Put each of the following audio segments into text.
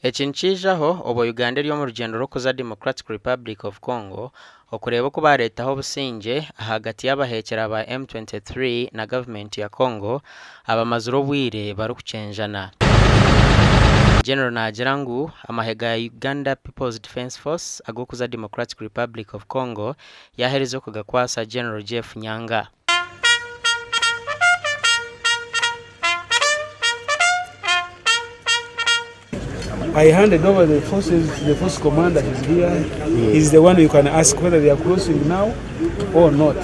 Ekinchijaho obo Uganda eri omu rugendo rw'okuza Democratic Republic of Congo okureba ko bareetaho obusingye hagati y'abaheekera ba M23 na government ya Congo abamazire obwire barikucenjana. General nagira ngu amahe ga Uganda People's Defense Force agokuza Democratic Republic of Congo yahereza kugakwasa General Jeff Nyanga. I handed over the forces, the force commander is here. He's the one you can ask whether they are crossing now or not.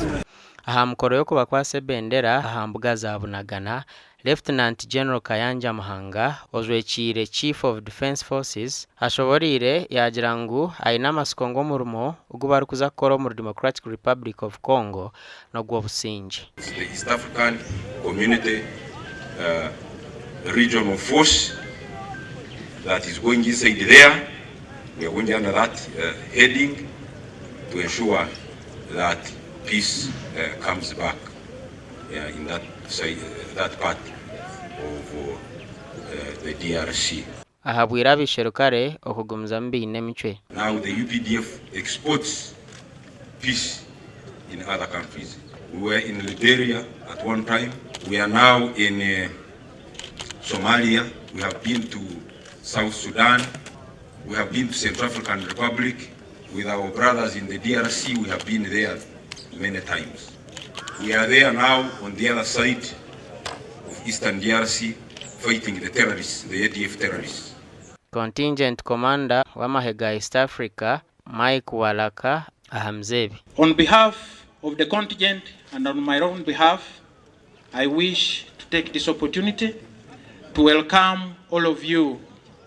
Aha mukoro yo kubakwasa bendera aha mbuga za Bunagana, Lieutenant General Kayanja Mahanga ozwekire Chief of Defense Forces ashoborire yagira ngu aina amasiko ng'omurimo ubwo bari kuza kukora mu Democratic Republic of Congo no gwo busingye. The East African Community Regional Force that is going inside there. We are going under that heading to ensure that peace comes back in that side, that part of the DRC. Ahabwira bisherukare okugumza mbine michwe. Now the UPDF exports peace in other countries. We were in Liberia at one time. We are now in Somalia. We have been to South Sudan. We have been to Central African Republic. With our brothers in the DRC, we have been there many times. We are there now on the other side of Eastern DRC fighting the terrorists, the ADF terrorists. Contingent Commander wa Mahega East Africa, Mike Walaka Ahamzebi. On behalf of the contingent and on my own behalf, I wish to take this opportunity to welcome all of you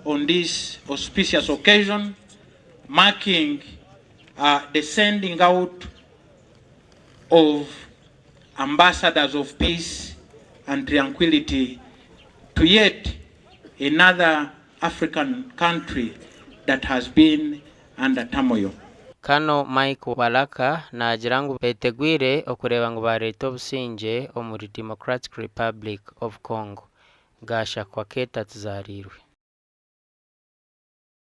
on this auspicious occasion, marking the sending out of ambassadors of peace and tranquility to yet another African country that has been under turmoil. Kano Mike Walaka na agirangu betegwire okureba ngo bareeta obusingye omuri Democratic Republic of Congo. Gasha kwa keta tuzarirwe.